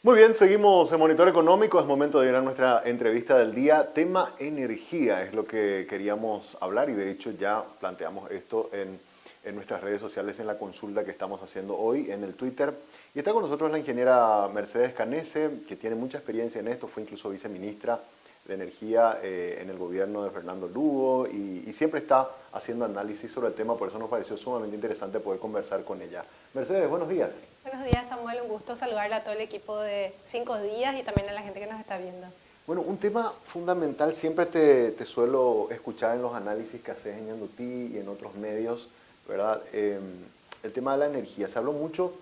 Muy bien, seguimos en Monitor Económico. Es momento de ir a nuestra entrevista del día. Tema energía es lo que queríamos hablar y de hecho ya planteamos esto en nuestras redes sociales en la consulta que estamos haciendo hoy en el Twitter. Y está con nosotros la ingeniera Mercedes Canese, que tiene mucha experiencia en esto, fue incluso viceministra de Energía en el gobierno de Fernando Lugo y siempre está haciendo análisis sobre el tema, por eso nos pareció sumamente interesante poder conversar con ella. Mercedes, buenos días. Buenos días, Samuel. Un gusto saludarle a todo el equipo de 5 días y también a la gente que nos está viendo. Bueno, un tema fundamental, siempre te suelo escuchar en los análisis que haces en Yandutí y en otros medios, ¿verdad? El tema de la energía. Se habló mucho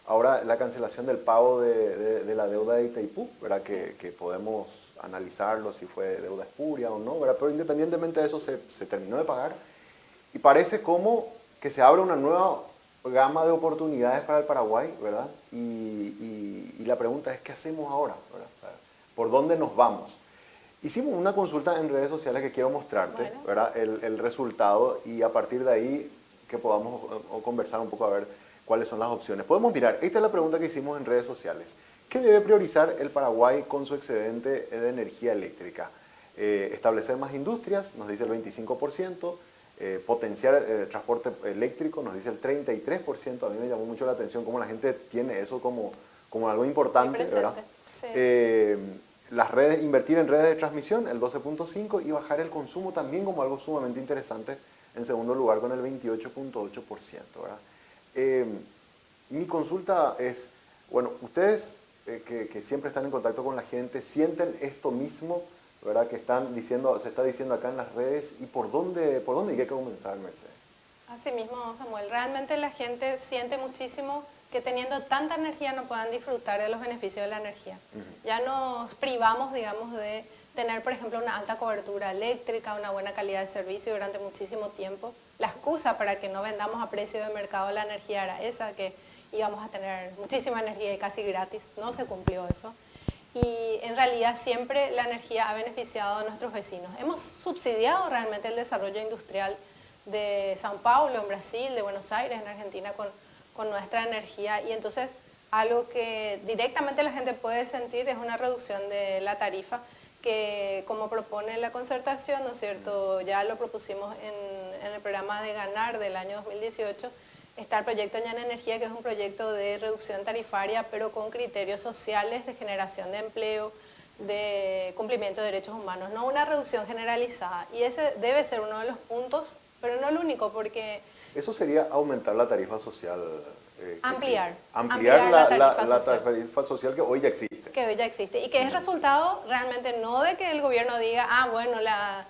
ahora la cancelación del pago de la deuda de Itaipú, ¿verdad? Sí. Que podemos analizarlo si fue deuda espuria o no, ¿verdad? Pero independientemente de eso se terminó de pagar y parece como que se abre una nueva gama de oportunidades para el Paraguay, ¿verdad? Y la pregunta es, ¿qué hacemos ahora? ¿Verdad? ¿Por dónde nos vamos? Hicimos una consulta en redes sociales que quiero mostrarte, Bueno. ¿verdad? El resultado y a partir de ahí que podamos conversar un poco a ver cuáles son las opciones. Podemos mirar, esta es la pregunta que hicimos en redes sociales. ¿Qué debe priorizar el Paraguay con su excedente de energía eléctrica? Establecer más industrias, nos dice el 25%. Potenciar el transporte eléctrico, nos dice el 33%. A mí me llamó mucho la atención cómo la gente tiene eso como algo importante, ¿verdad? Sí. Las redes, invertir en redes de transmisión, el 12.5%, y bajar el consumo también como algo sumamente interesante, en segundo lugar con el 28.8%, ¿verdad? Mi consulta es, bueno, ustedes que siempre están en contacto con la gente, ¿sienten esto mismo, ¿verdad? Que se está diciendo acá en las redes, y por dónde hay que comenzar, Mercedes? Así mismo, Samuel. Realmente la gente siente muchísimo que teniendo tanta energía no puedan disfrutar de los beneficios de la energía. Ya nos privamos, digamos, de tener, por ejemplo, una alta cobertura eléctrica, una buena calidad de servicio durante muchísimo tiempo. La excusa para que no vendamos a precio de mercado la energía era esa, que íbamos a tener muchísima energía y casi gratis. No se cumplió eso. Y en realidad siempre la energía ha beneficiado a nuestros vecinos. Hemos subsidiado realmente el desarrollo industrial de São Paulo, en Brasil, de Buenos Aires, en Argentina, con nuestra energía. Y entonces algo que directamente la gente puede sentir es una reducción de la tarifa que, como propone la concertación, ¿no es cierto? Ya lo propusimos en el programa de Ganar del año 2018, está el proyecto Ñan Energía, que es un proyecto de reducción tarifaria, pero con criterios sociales de generación de empleo, de cumplimiento de derechos humanos, no una reducción generalizada. Y ese debe ser uno de los puntos, pero no el único, porque... Eso sería aumentar la tarifa social. Ampliar La tarifa social que hoy ya existe. Que hoy ya existe. Y que es resultado realmente no de que el gobierno diga, ah, bueno, la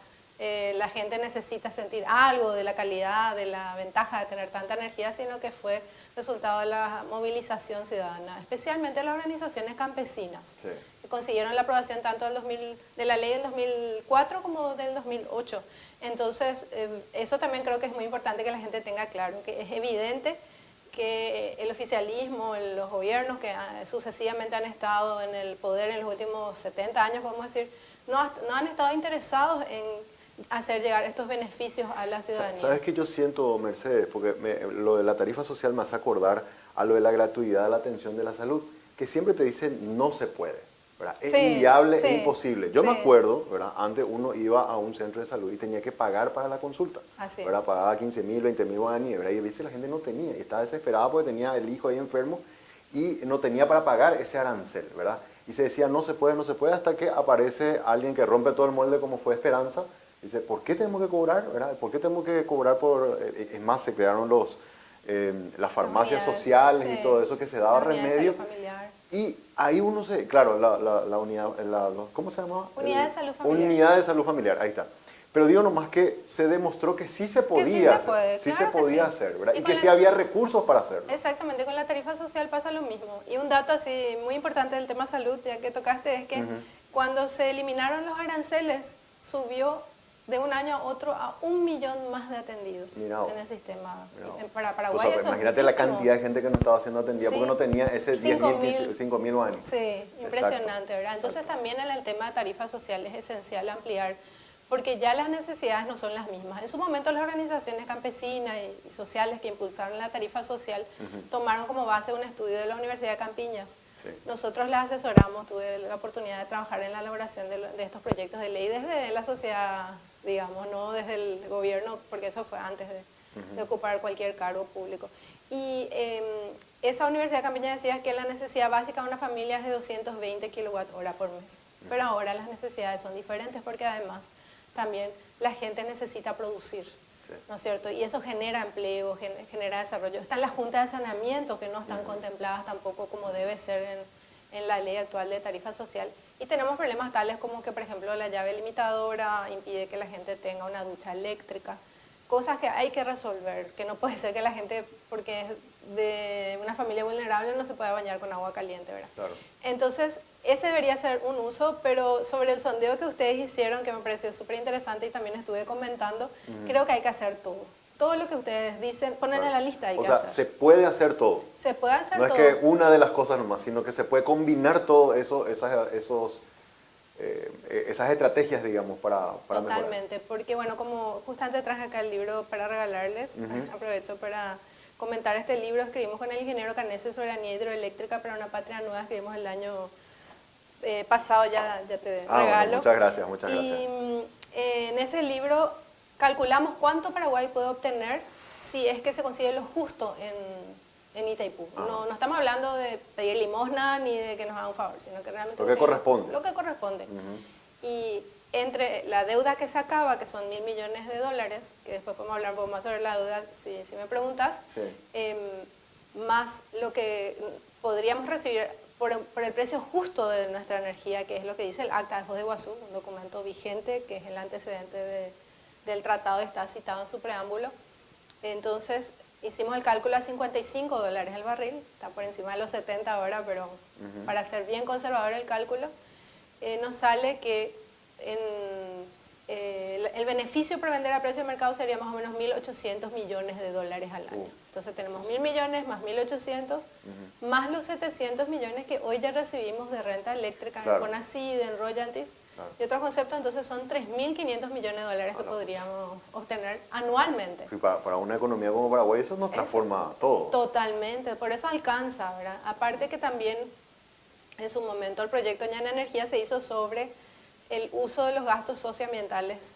gente necesita sentir algo de la calidad, de la ventaja de tener tanta energía, sino que fue resultado de la movilización ciudadana, especialmente las organizaciones campesinas, Sí. que consiguieron la aprobación tanto de la ley del 2004 como del 2008. Entonces, eso también creo que es muy importante que la gente tenga claro, que es evidente que el oficialismo, los gobiernos que sucesivamente han estado en el poder en los últimos 70 años, podemos decir, no han estado interesados en hacer llegar estos beneficios a la ciudadanía. ¿Sabes qué yo siento, Mercedes? Porque lo de la tarifa social me hace acordar a lo de la gratuidad de la atención de la salud, que siempre te dicen no se puede, ¿verdad? Es inviable, es imposible. Yo me acuerdo, ¿verdad? Antes uno iba a un centro de salud y tenía que pagar para la consulta. Así ¿verdad? es. Pagaba 15.000, 20.000 guaraníes, ¿verdad? Y a veces la gente no tenía y estaba desesperada porque tenía el hijo ahí enfermo y no tenía para pagar ese arancel, ¿verdad? Y se decía no se puede, no se puede, hasta que aparece alguien que rompe todo el molde como fue Esperanza. Dice, ¿por qué tenemos que cobrar, verdad? ¿Por qué tenemos que cobrar por...? Es más, se crearon las farmacias sociales y todo eso que se daba remedio. Y ahí uno claro, la unidad, ¿cómo se llamaba? Unidad de salud familiar. Unidad de salud familiar, ahí está. Pero digo nomás que se demostró que sí se podía hacer, ¿verdad? Y que sí había recursos para hacerlo. Exactamente, con la tarifa social pasa lo mismo. Y un dato así muy importante del tema salud, ya que tocaste, es que cuando se eliminaron los aranceles, subió de un año a otro a 1 millón más de atendidos en el sistema. Para Paraguay pues, eso imagínate la cantidad de gente que no estaba siendo atendida porque no tenía ese 5.000 guaraníes. Sí, impresionante, ¿verdad? Entonces también en el tema de tarifa social es esencial ampliar, porque ya las necesidades no son las mismas. En su momento las organizaciones campesinas y sociales que impulsaron la tarifa social tomaron como base un estudio de la Universidad de Campiñas, Sí. Nosotros les asesoramos, tuve la oportunidad de trabajar en la elaboración de estos proyectos de ley desde la sociedad, digamos, no desde el gobierno, porque eso fue antes de ocupar cualquier cargo público. Y esa Universidad de Campiña decía que la necesidad básica de una familia es de 220 kWh por mes. Pero ahora las necesidades son diferentes porque además también la gente necesita producir, ¿no es cierto? Y eso genera empleo, genera desarrollo. Están las juntas de saneamiento que no están contempladas tampoco como debe ser en la ley actual de tarifa social. Y tenemos problemas tales como que, por ejemplo, la llave limitadora impide que la gente tenga una ducha eléctrica. Cosas que hay que resolver, que no puede ser que la gente, porque es de una familia vulnerable, no se pueda bañar con agua caliente, ¿verdad? Claro. Entonces, ese debería ser un uso, pero sobre el sondeo que ustedes hicieron, que me pareció súper interesante y también estuve comentando, creo que hay que hacer todo. Todo lo que ustedes dicen, ponen en la lista, hay que hacer. O sea, se puede hacer todo. Se puede hacer No todo. es que una de las cosas nomás, sino que se puede combinar todo eso, esas estrategias, digamos, para mejorar. Totalmente, porque bueno, como justamente traje acá el libro para regalarles, aprovecho para comentar este libro. Escribimos con el ingeniero Canese Soberanía Hidroeléctrica para una Patria Nueva, escribimos el año pasado, ya te regalo. Bueno, muchas gracias, muchas gracias. Y en ese libro calculamos cuánto Paraguay puede obtener si es que se consigue lo justo en Itaipú. No estamos hablando de pedir limosna ni de que nos hagan un favor, sino que realmente... Lo que corresponde. Lo que corresponde. Y entre la deuda que se acaba, que son $1.000 millones, que después podemos hablar un poco más sobre la deuda si me preguntas, más lo que podríamos recibir por el precio justo de nuestra energía, que es lo que dice el Acta de Foz de Iguazú, un documento vigente que es el antecedente del tratado, está citado en su preámbulo. Entonces hicimos el cálculo a $55 el barril, está por encima de los 70 ahora, pero para ser bien conservador el cálculo, nos sale que el beneficio por vender a precio de mercado sería más o menos $1.800 millones al año. Entonces tenemos 1.000 millones más 1.800, más los 700 millones que hoy ya recibimos de renta eléctrica, en CONACYT, en royalties, y otros conceptos. Entonces son $3.500 millones que podríamos obtener anualmente. Y para una economía como Paraguay eso nos transforma todo. Totalmente, por eso alcanza, ¿verdad? Aparte que también en su momento el proyecto Ñana Energía se hizo sobre el uso de los gastos socioambientales,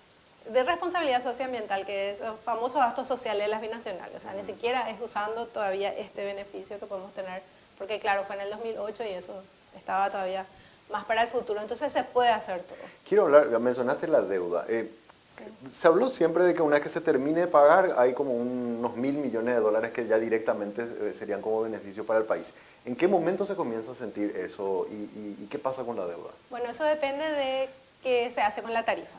de responsabilidad socioambiental, que es el famoso gasto social de las binacionales. O sea, ni siquiera es usando todavía este beneficio que podemos tener, porque claro, fue en el 2008 y eso estaba todavía más para el futuro. Entonces se puede hacer todo. Quiero hablar, mencionaste la deuda. Se habló siempre de que una vez que se termine de pagar hay como unos $1.000 millones que ya directamente serían como beneficio para el país. ¿En qué momento se comienza a sentir eso y qué pasa con la deuda? Bueno, eso depende de qué se hace con la tarifa.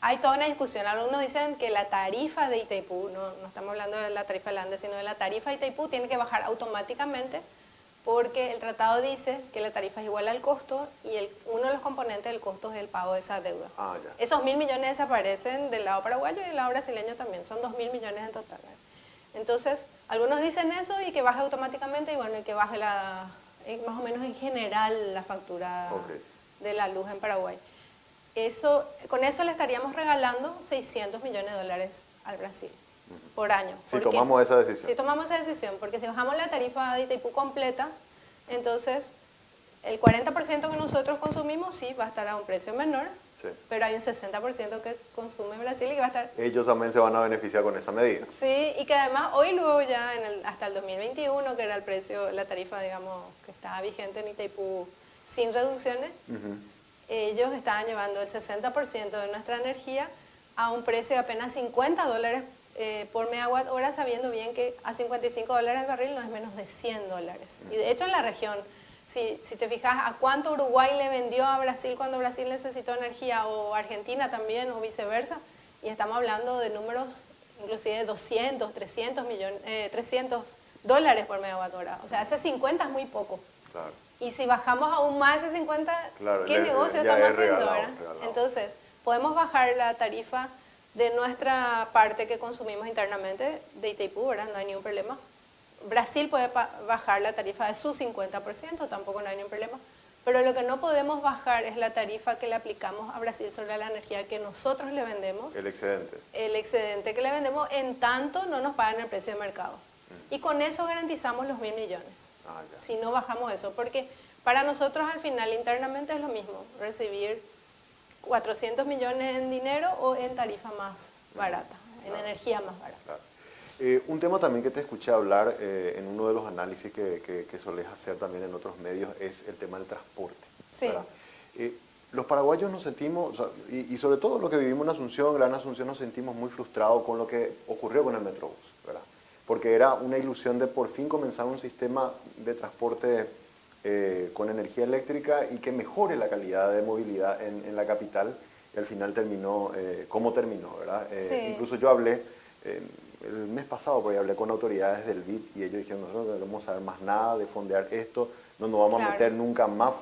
Hay toda una discusión. Algunos dicen que la tarifa de Itaipú, no estamos hablando de la tarifa del Ande, sino de la tarifa de Itaipú, tiene que bajar automáticamente porque el tratado dice que la tarifa es igual al costo y uno de los componentes del costo es el pago de esa deuda. Esos 1.000 millones desaparecen del lado paraguayo y del lado brasileño también, son 2.000 millones en total. Entonces, algunos dicen eso y que baje automáticamente y bueno, y que baje más o menos en general la factura de la luz en Paraguay. Con eso le estaríamos regalando $600 millones al Brasil por año. Si tomamos esa decisión. Si tomamos esa decisión, porque si bajamos la tarifa de Itaipú completa, entonces el 40% que nosotros consumimos sí va a estar a un precio menor, pero hay un 60% que consume Brasil y que va a estar... Ellos también se van a beneficiar con esa medida. Sí, y que además hoy luego ya hasta el 2021, que era el precio, la tarifa, digamos, que estaba vigente en Itaipú sin reducciones, ellos estaban llevando el 60% de nuestra energía a un precio de apenas $50 por megawatt hora, sabiendo bien que a $55 el barril no es menos de $100. Y de hecho en la región, si te fijas a cuánto Uruguay le vendió a Brasil cuando Brasil necesitó energía, o Argentina también, o viceversa, y estamos hablando de números inclusive de 200, 300 $300 por megawatt hora. O sea, ese 50 es muy poco. Claro. Y si bajamos aún más ese 50, ¿qué negocio estamos haciendo ahora? Entonces, podemos bajar la tarifa de nuestra parte que consumimos internamente de Itaipú, ¿verdad? No hay ningún problema. Brasil puede bajar la tarifa de su 50%, tampoco no hay ningún problema. Pero lo que no podemos bajar es la tarifa que le aplicamos a Brasil sobre la energía que nosotros le vendemos. El excedente. El excedente que le vendemos, en tanto no nos pagan el precio de mercado. Y con eso garantizamos los 1.000 millones. Ya. Si no bajamos eso, porque para nosotros al final internamente es lo mismo, recibir 400 millones en dinero o en tarifa más barata, en energía más barata. Claro. Un tema también que te escuché hablar en uno de los análisis que solés hacer también en otros medios es el tema del transporte. Sí. Los paraguayos nos sentimos, o sea, y sobre todo los que vivimos en Asunción, Gran Asunción, nos sentimos muy frustrados con lo que ocurrió con el Metrobús, ¿verdad? Porque era una ilusión de por fin comenzar un sistema de transporte con energía eléctrica y que mejore la calidad de movilidad en la capital, y al final terminó como terminó, ¿verdad? Sí. Incluso yo hablé, el mes pasado, porque hablé con autoridades del BID y ellos dijeron, nosotros no queremos saber más nada de fondear esto, no nos vamos a meter nunca más.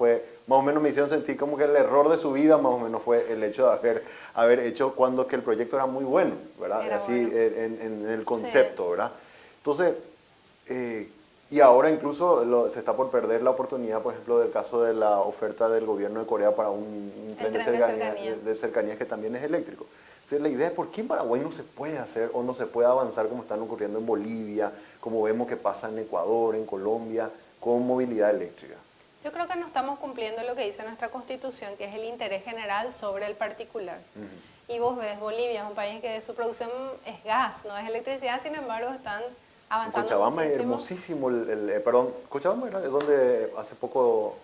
Más o menos me hicieron sentir como que el error de su vida más o menos fue el hecho de haber hecho cuando que el proyecto era muy bueno, ¿verdad? Era así bueno. En el concepto, ¿verdad? Entonces, y ahora incluso se está por perder la oportunidad, por ejemplo, del caso de la oferta del gobierno de Corea para un tren de cercanías que también es eléctrico. Entonces, la idea es por qué en Paraguay no se puede hacer o no se puede avanzar como están ocurriendo en Bolivia, como vemos que pasa en Ecuador, en Colombia, con movilidad eléctrica. Yo creo que no estamos cumpliendo lo que dice nuestra Constitución, que es el interés general sobre el particular. Y vos ves, Bolivia es un país que su producción es gas, no es electricidad, sin embargo están avanzando Cochabamba muchísimo. Es hermosísimo, perdón, Cochabamba era donde hace poco,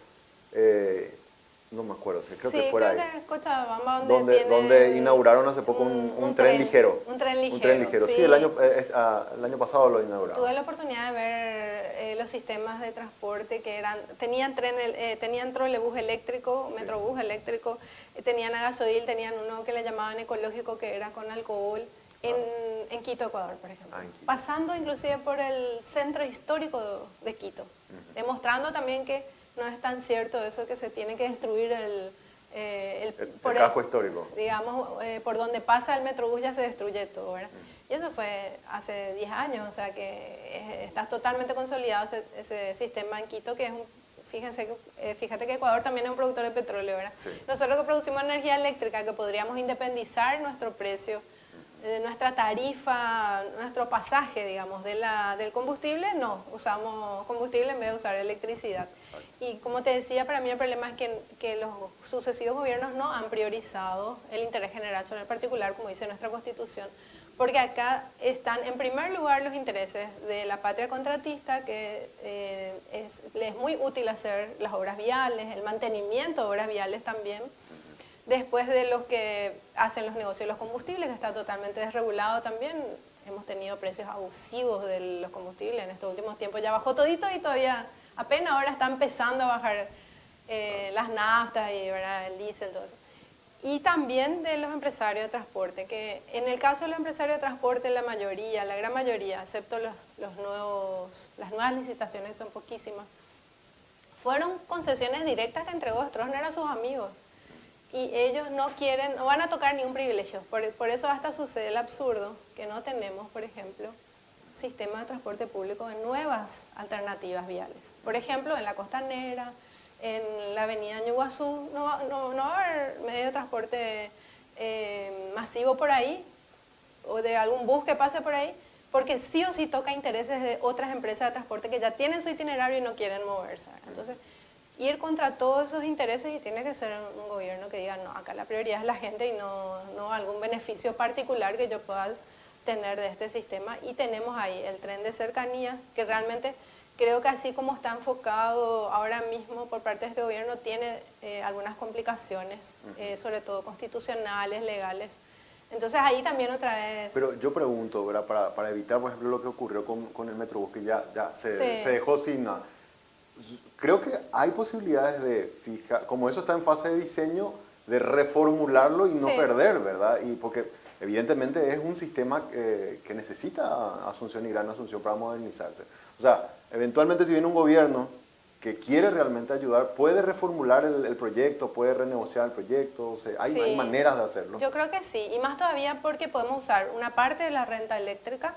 no me acuerdo, creo que fuera creo ahí. que es Cochabamba donde inauguraron hace poco un tren ligero. Un tren ligero, sí, el año pasado lo inauguraron. Tuve la oportunidad de ver los sistemas de transporte que tenían trolebús eléctrico, metrobús eléctrico, tenían a gasoil, tenían uno que le llamaban ecológico que era con alcohol. En Quito, Ecuador, por ejemplo. Pasando inclusive por el centro histórico de Quito, demostrando también que no es tan cierto eso que se tiene que destruir el casco histórico. Digamos, por donde pasa el Metrobús ya se destruye todo, ¿verdad? Y eso fue hace 10 años, o sea que está totalmente consolidado ese sistema en Quito, que es fíjate que Ecuador también es un productor de petróleo, ¿verdad? Sí. Nosotros que producimos energía eléctrica, que podríamos independizar nuestro precio, nuestra tarifa, nuestro pasaje, digamos, del combustible, no, usamos combustible en vez de usar electricidad. Y como te decía, para mí el problema es que los sucesivos gobiernos no han priorizado el interés general sobre el particular, como dice nuestra Constitución, porque acá están en primer lugar los intereses de la patria contratista, que les es muy útil hacer las obras viales, el mantenimiento de obras viales también, después de los que hacen los negocios de los combustibles, que está totalmente desregulado también. Hemos tenido precios abusivos de los combustibles en estos últimos tiempos. Ya bajó todito y todavía apenas ahora está empezando a bajar las naftas y, ¿verdad?, el diésel, todo eso. Y también de los empresarios de transporte, que en el caso de los empresarios de transporte, la gran mayoría, excepto las nuevas licitaciones, que son poquísimas, fueron concesiones directas que entregó Stroessner a sus amigos. Y ellos no van a tocar ni un privilegio. Por eso hasta sucede el absurdo que no tenemos, por ejemplo, sistema de transporte público en nuevas alternativas viales. Por ejemplo, en la Costanera, en la avenida Ñuguazú, no va a haber medio de transporte masivo por ahí, o de algún bus que pase por ahí, porque sí o sí toca intereses de otras empresas de transporte que ya tienen su itinerario y no quieren moverse. Entonces, ir contra todos esos intereses, y tiene que ser un gobierno que diga, no, acá la prioridad es la gente y no algún beneficio particular que yo pueda tener de este sistema. Y tenemos ahí el tren de cercanía, que realmente creo que así como está enfocado ahora mismo por parte de este gobierno, tiene algunas complicaciones, sobre todo constitucionales, legales. Entonces ahí también otra vez... Pero yo pregunto, ¿verdad?, para evitar, por ejemplo, lo que ocurrió con el Metrobús, que ya se dejó sin nada. Creo que hay posibilidades de fijar, como eso está en fase de diseño, de reformularlo y no perder, ¿verdad? Y porque evidentemente es un sistema que necesita Asunción y Gran Asunción para modernizarse. O sea, eventualmente si viene un gobierno que quiere realmente ayudar, puede reformular el proyecto, puede renegociar el proyecto, o sea, hay maneras de hacerlo. Yo creo que sí, y más todavía porque podemos usar una parte de la renta eléctrica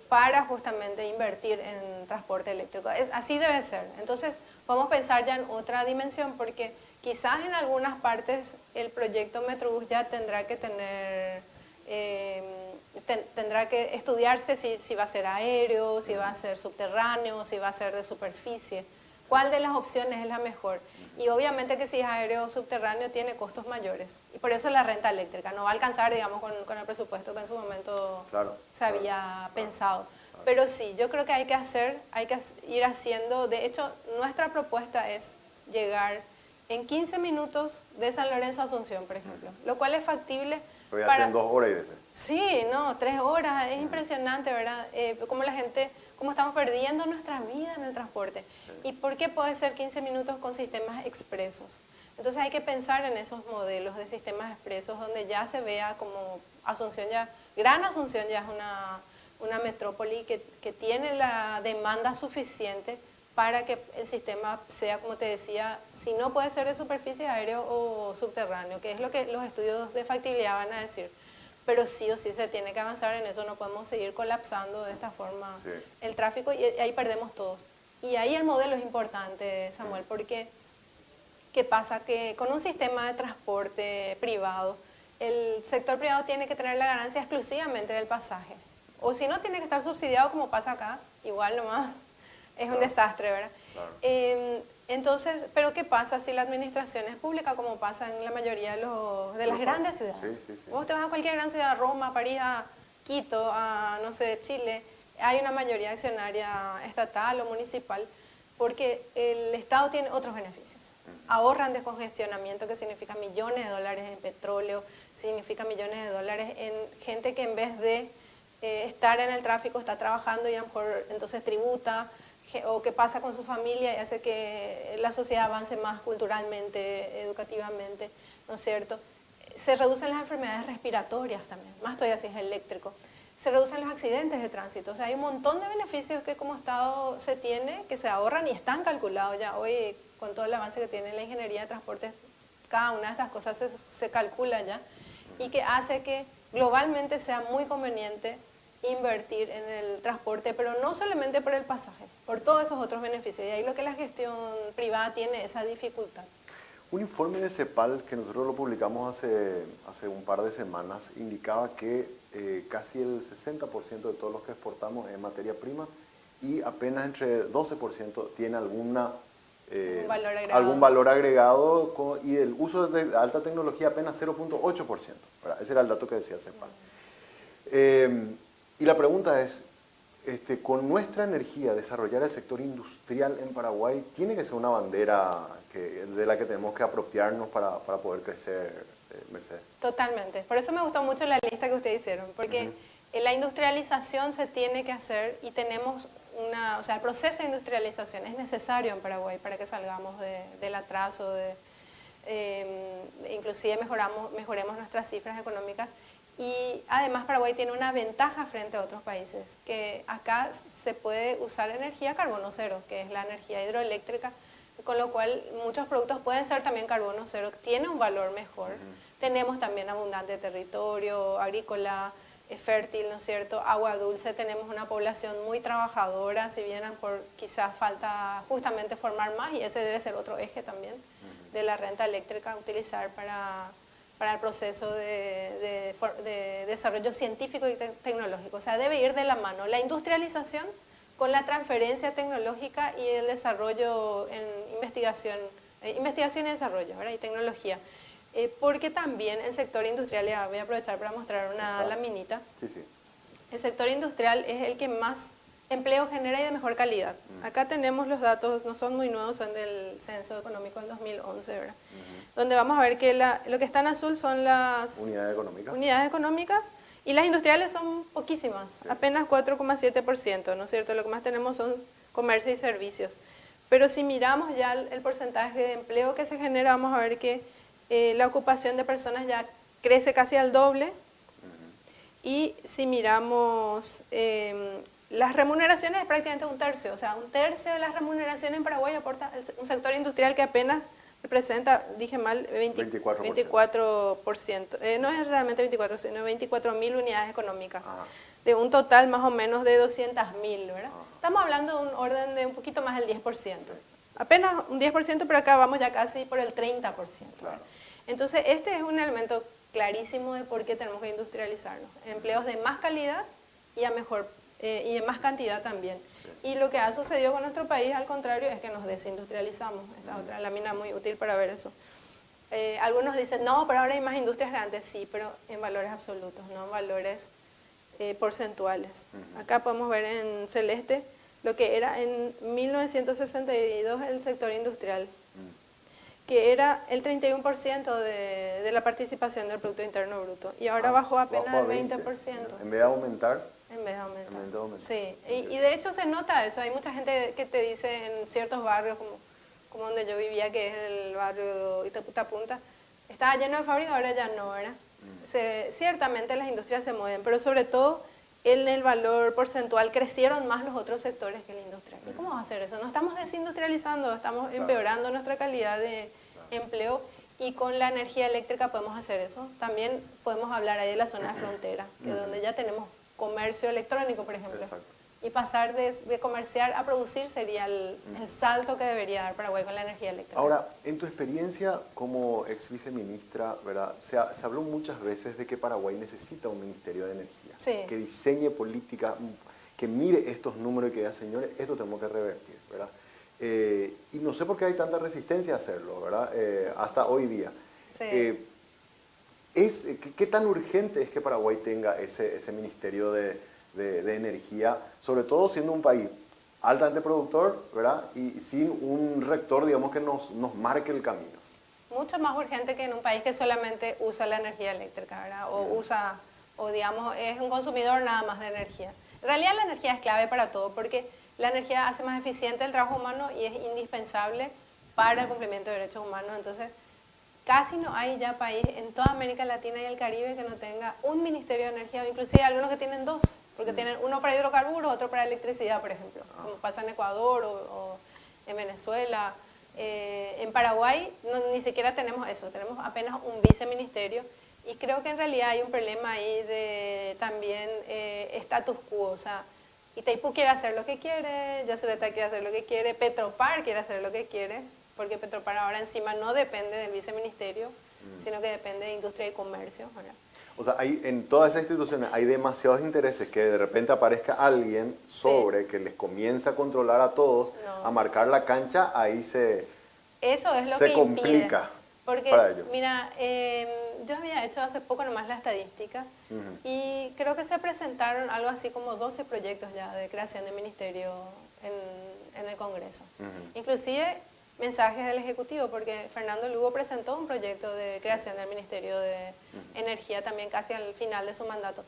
para justamente invertir en transporte eléctrico. Así debe ser. Entonces, podemos pensar ya en otra dimensión, porque quizás en algunas partes el proyecto Metrobús ya tendrá que tener tendrá que estudiarse si va a ser aéreo, si va a ser subterráneo, si va a ser de superficie. ¿Cuál de las opciones es la mejor? Y obviamente que si es aéreo o subterráneo tiene costos mayores. Y por eso la renta eléctrica no va a alcanzar, digamos, con el presupuesto que en su momento se había pensado. Pero sí, yo creo que hay que ir haciendo. De hecho, nuestra propuesta es llegar en 15 minutos de San Lorenzo a Asunción, por ejemplo, lo cual es factible. Pero ya hacen 2 horas y veces. Sí, no, 3 horas, es impresionante, ¿verdad? Cómo estamos perdiendo nuestra vida en el transporte. ¿Y por qué puede ser 15 minutos con sistemas expresos? Entonces hay que pensar en esos modelos de sistemas expresos donde ya se vea como Asunción Gran Asunción ya es una metrópoli que tiene la demanda suficiente para que el sistema sea, como te decía, si no puede ser de superficie, aéreo o subterráneo, que es lo que los estudios de factibilidad van a decir. Pero sí o sí se tiene que avanzar en eso, no podemos seguir colapsando de esta forma el tráfico y ahí perdemos todos. Y ahí el modelo es importante, Samuel, porque ¿qué pasa? Que con un sistema de transporte privado, el sector privado tiene que tener la ganancia exclusivamente del pasaje. O si no, tiene que estar subsidiado como pasa acá, igual nomás. Es un desastre, ¿verdad? Claro. Entonces, ¿pero qué pasa si la administración es pública, como pasa en la mayoría de las grandes ciudades? Sí. Vos te vas a cualquier gran ciudad, Roma, París, a Quito, a, no sé, Chile, hay una mayoría accionaria estatal o municipal, porque el Estado tiene otros beneficios. Ahorran descongestionamiento, que significa millones de dólares en petróleo, significa millones de dólares en gente que en vez de estar en el tráfico está trabajando y a lo mejor entonces tributa, o qué pasa con su familia y hace que la sociedad avance más culturalmente, educativamente, ¿no es cierto? Se reducen las enfermedades respiratorias también, más todavía si es eléctrico. Se reducen los accidentes de tránsito, o sea, hay un montón de beneficios que como Estado se tiene, que se ahorran y están calculados ya hoy con todo el avance que tiene la ingeniería de transporte, cada una de estas cosas se calcula ya y que hace que globalmente sea muy conveniente invertir en el transporte, pero no solamente por el pasaje, por todos esos otros beneficios. Y ahí lo que la gestión privada tiene esa dificultad. Un informe de CEPAL que nosotros lo publicamos hace un par de semanas indicaba que casi el 60% de todos los que exportamos es materia prima y apenas entre 12% tiene algún valor agregado y el uso de alta tecnología apenas 0.8%. Ese era el dato que decía CEPAL. Y la pregunta es, con nuestra energía, desarrollar el sector industrial en Paraguay tiene que ser una bandera de la que tenemos que apropiarnos para poder crecer, Mercedes. Totalmente. Por eso me gustó mucho la lista que ustedes hicieron, porque la industrialización se tiene que hacer y tenemos o sea, el proceso de industrialización es necesario en Paraguay para que salgamos del atraso, inclusive mejoremos nuestras cifras económicas. Y además Paraguay tiene una ventaja frente a otros países, que acá se puede usar energía carbono cero, que es la energía hidroeléctrica, con lo cual muchos productos pueden ser también carbono cero, tiene un valor mejor. Tenemos también abundante territorio agrícola, fértil, ¿no es cierto? Agua dulce, tenemos una población muy trabajadora, si bien quizás falta justamente formar más, y ese debe ser otro eje también de la renta eléctrica, utilizar para el proceso de desarrollo científico y tecnológico. O sea, debe ir de la mano la industrialización con la transferencia tecnológica y el desarrollo en investigación y desarrollo, ¿verdad? Y tecnología. Porque también el sector industrial, ya voy a aprovechar para mostrar una laminita. Sí. El sector industrial es el que más empleo genera y de mejor calidad. Acá tenemos los datos, no son muy nuevos, son del Censo Económico del 2011, ¿verdad? Donde vamos a ver que lo que está en azul son las unidades económicas y las industriales son poquísimas, apenas 4,7%, ¿no es cierto? Lo que más tenemos son comercio y servicios. Pero si miramos ya el porcentaje de empleo que se genera, vamos a ver que la ocupación de personas ya crece casi al doble. Y si miramos las remuneraciones, es prácticamente un tercio. O sea, un tercio de las remuneraciones en Paraguay aporta un sector industrial que apenas representa, dije mal, 24%. No es realmente 24, sino 24.000 unidades económicas. De un total más o menos de 200.000, ¿verdad? Estamos hablando de un orden de un poquito más del 10%. Apenas un 10%, pero acá vamos ya casi por el 30%. Claro. Entonces, este es un elemento clarísimo de por qué tenemos que industrializarnos. Empleos de más calidad y a mejor y en más cantidad también. Sí. Y lo que ha sucedido con nuestro país, al contrario, es que nos desindustrializamos. Esta otra lámina muy útil para ver eso. Algunos dicen, no, pero ahora hay más industrias que antes. Sí, pero en valores absolutos, no en valores porcentuales. Acá podemos ver en celeste lo que era en 1962 el sector industrial, que era el 31% de la participación del Producto Interno Bruto. Y ahora bajó apenas al 20%. En vez de aumentar. En vez de aumentar. Sí, y de hecho se nota eso. Hay mucha gente que te dice en ciertos barrios, como donde yo vivía, que es el barrio Itapunta, estaba lleno de fábricas, ahora ya no, ¿verdad? Ciertamente las industrias se mueven, pero sobre todo en el valor porcentual crecieron más los otros sectores que la industria. ¿Y cómo va a hacer eso? No estamos desindustrializando, estamos empeorando nuestra calidad de empleo, y con la energía eléctrica podemos hacer eso. También podemos hablar ahí de la zona de frontera, que es donde ya tenemos comercio electrónico, por ejemplo. Exacto. Y pasar de comerciar a producir sería el salto que debería dar Paraguay con la energía eléctrica. Ahora, en tu experiencia como ex viceministra, ¿verdad? Se habló muchas veces de que Paraguay necesita un Ministerio de Energía, sí, que diseñe política, que mire estos números y que diga, señores, esto tenemos que revertir, ¿verdad? Y no sé por qué hay tanta resistencia a hacerlo, ¿verdad? Hasta hoy día. Sí. ¿Qué tan urgente es que Paraguay tenga ese Ministerio de Energía, sobre todo siendo un país altamente productor, ¿verdad? Y sin un rector, digamos, que nos marque el camino? Mucho más urgente que en un país que solamente usa la energía eléctrica, ¿verdad? O digamos, es un consumidor nada más de energía. En realidad la energía es clave para todo, porque la energía hace más eficiente el trabajo humano y es indispensable para el cumplimiento de derechos humanos. Entonces, casi no hay ya país en toda América Latina y el Caribe que no tenga un Ministerio de Energía, o inclusive algunos que tienen dos, porque tienen uno para hidrocarburos, otro para electricidad, por ejemplo, como pasa en Ecuador o en Venezuela. En Paraguay ni siquiera tenemos eso, tenemos apenas un viceministerio, y creo que en realidad hay un problema ahí de también status quo. O sea, Itaipú quiere hacer lo que quiere, Yacyretá quiere hacer lo que quiere, Petropar quiere hacer lo que quiere, porque Petropar ahora encima no depende del viceministerio, sino que depende de industria y comercio, ¿verdad? O sea, en todas esas instituciones hay demasiados intereses que de repente aparezca alguien sobre, que les comienza a controlar a todos, a marcar la cancha, ahí eso es lo se que complica. Impide. Porque, para ellos. Mira, yo había hecho hace poco nomás la estadística, y creo que se presentaron algo así como 12 proyectos ya de creación de ministerio en el Congreso. Inclusive mensajes del Ejecutivo, porque Fernando Lugo presentó un proyecto de creación del Ministerio de Energía también casi al final de su mandato.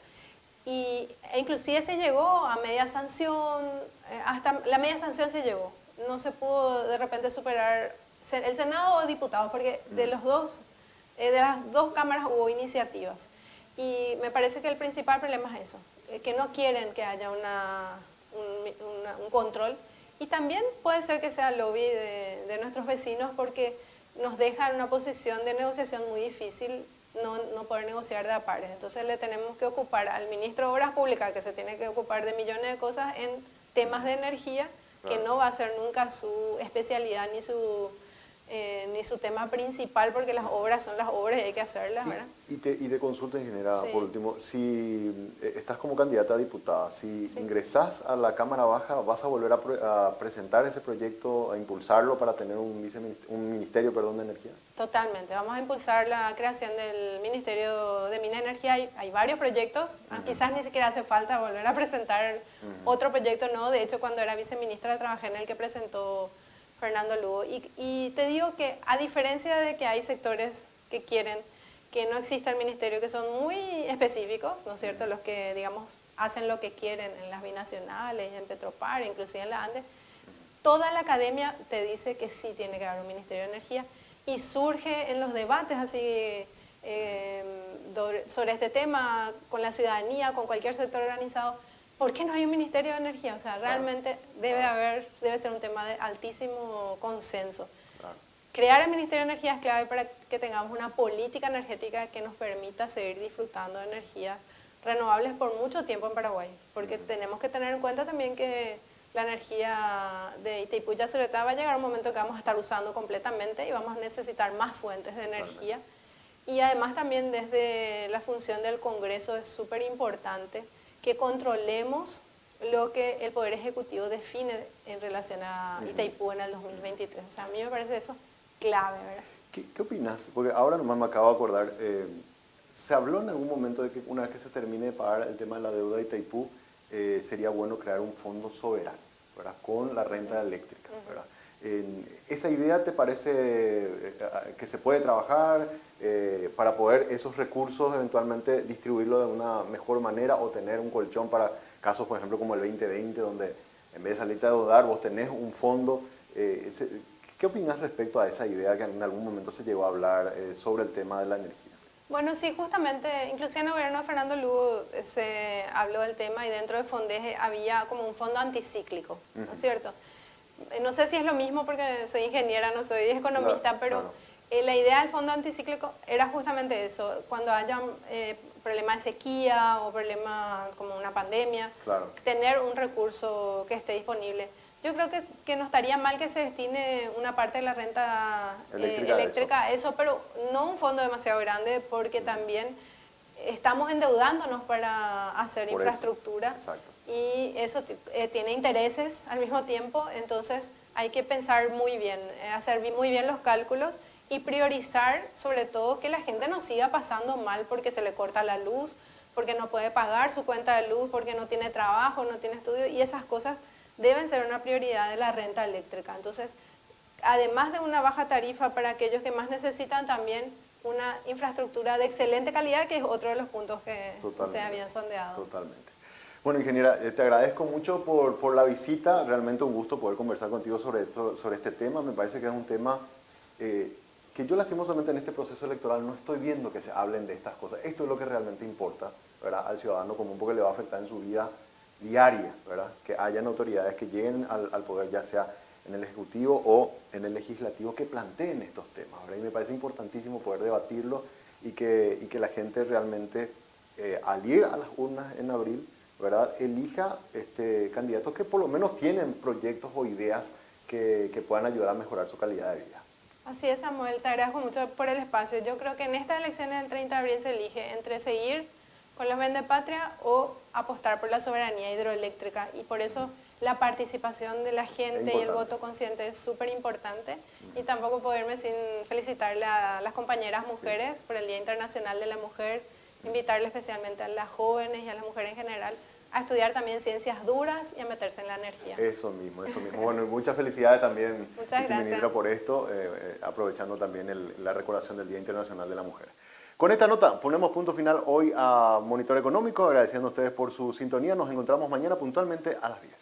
E inclusive se llegó a media sanción, hasta la media sanción se llegó. No se pudo de repente superar el Senado o diputados, porque de las dos cámaras hubo iniciativas. Y me parece que el principal problema es eso, que no quieren que haya un control. Y también puede ser que sea lobby de nuestros vecinos, porque nos deja en una posición de negociación muy difícil no poder negociar de a pares. Entonces le tenemos que ocupar al ministro de Obras Públicas, que se tiene que ocupar de millones de cosas en temas de energía, que no va a ser nunca su especialidad ni su tema principal, porque las obras son las obras y hay que hacerlas, ¿verdad? Y te consulta, ingeniera, Sí. por último, si estás como candidata a diputada, si ingresás a la Cámara Baja, ¿vas a volver a presentar ese proyecto, a impulsarlo para tener un ministerio de energía? Totalmente, vamos a impulsar la creación del Ministerio de Minas y Energía. Hay varios proyectos, quizás ni siquiera hace falta volver a presentar otro proyecto, no. De hecho, cuando era viceministra trabajé en el que presentó Fernando Lugo, y te digo que a diferencia de que hay sectores que quieren que no exista el ministerio, que son muy específicos, ¿no es cierto?, los que, digamos, hacen lo que quieren en las binacionales, en Petropar, inclusive en la Andes, toda la academia te dice que sí tiene que haber un Ministerio de Energía, y surge en los debates así sobre este tema con la ciudadanía, con cualquier sector organizado. ¿Por qué no hay un Ministerio de Energía? O sea, realmente debe ser un tema de altísimo consenso. Crear el Ministerio de Energía es clave para que tengamos una política energética que nos permita seguir disfrutando de energías renovables por mucho tiempo en Paraguay, porque tenemos que tener en cuenta también que la energía de Itaipú y Yacyretá va a llegar un momento que vamos a estar usando completamente y vamos a necesitar más fuentes de energía. Y además también desde la función del Congreso es súper importante que controlemos lo que el Poder Ejecutivo define en relación a Itaipú en el 2023. O sea, a mí me parece eso clave, ¿verdad? ¿Qué opinas? Porque ahora nomás me acabo de acordar, se habló en algún momento de que una vez que se termine de pagar el tema de la deuda de Itaipú, sería bueno crear un fondo soberano, ¿verdad? Con la renta eléctrica, ¿verdad? ¿Esa idea te parece que se puede trabajar para poder esos recursos eventualmente distribuirlo de una mejor manera o tener un colchón para casos, por ejemplo, como el 2020, donde en vez de salirte a deudar, vos tenés un fondo? ¿Qué opinas respecto a esa idea que en algún momento se llegó a hablar sobre el tema de la energía? Bueno, sí, justamente, inclusive en el gobierno de Fernando Lugo se habló del tema y dentro de Fondeje había como un fondo anticíclico, ¿no es cierto? No sé si es lo mismo porque soy ingeniera, no soy economista, Claro, pero claro. la idea del fondo anticíclico era justamente eso, cuando haya problemas de sequía o problemas como una pandemia, Claro. tener un recurso que esté disponible. Yo creo que no estaría mal que se destine una parte de la renta eléctrica a eso, pero no un fondo demasiado grande porque también estamos endeudándonos para hacer Por infraestructura eso. Exacto. y eso tiene intereses al mismo tiempo, entonces hay que pensar muy bien, hacer muy bien los cálculos y priorizar sobre todo que la gente no siga pasando mal porque se le corta la luz, porque no puede pagar su cuenta de luz, porque no tiene trabajo, no tiene estudio y esas cosas deben ser una prioridad de la renta eléctrica. Entonces, además de una baja tarifa para aquellos que más necesitan, también una infraestructura de excelente calidad, que es otro de los puntos que ustedes habían sondeado. Totalmente. Bueno, ingeniera, te agradezco mucho por la visita. Realmente un gusto poder conversar contigo sobre este tema. Me parece que es un tema que yo lastimosamente en este proceso electoral no estoy viendo que se hablen de estas cosas. Esto es lo que realmente importa, ¿verdad?, al ciudadano común, porque le va a afectar en su vida diaria, ¿verdad? Que hayan autoridades que lleguen al poder, ya sea en el Ejecutivo o en el Legislativo, que planteen estos temas, ¿verdad? Y me parece importantísimo poder debatirlo y que la gente realmente, al ir a las urnas en abril, ¿verdad?, elija candidatos que por lo menos tienen proyectos o ideas que puedan ayudar a mejorar su calidad de vida. Así es, Samuel, te agradezco mucho por el espacio. Yo creo que en estas elecciones del 30 de abril se elige entre seguir con los Vendepatria o apostar por la soberanía hidroeléctrica y por eso la participación de la gente y el voto consciente es súper importante y tampoco poderme sin felicitarle a las compañeras mujeres por el Día Internacional de la Mujer, invitarle especialmente a las jóvenes y a las mujeres en general a estudiar también ciencias duras y a meterse en la energía. Eso mismo, eso mismo. Bueno, y muchas felicidades también, viceministra, por esto, aprovechando también la recordación del Día Internacional de la Mujer. Con esta nota ponemos punto final hoy a Monitor Económico, agradeciendo a ustedes por su sintonía. Nos encontramos mañana puntualmente a las 10.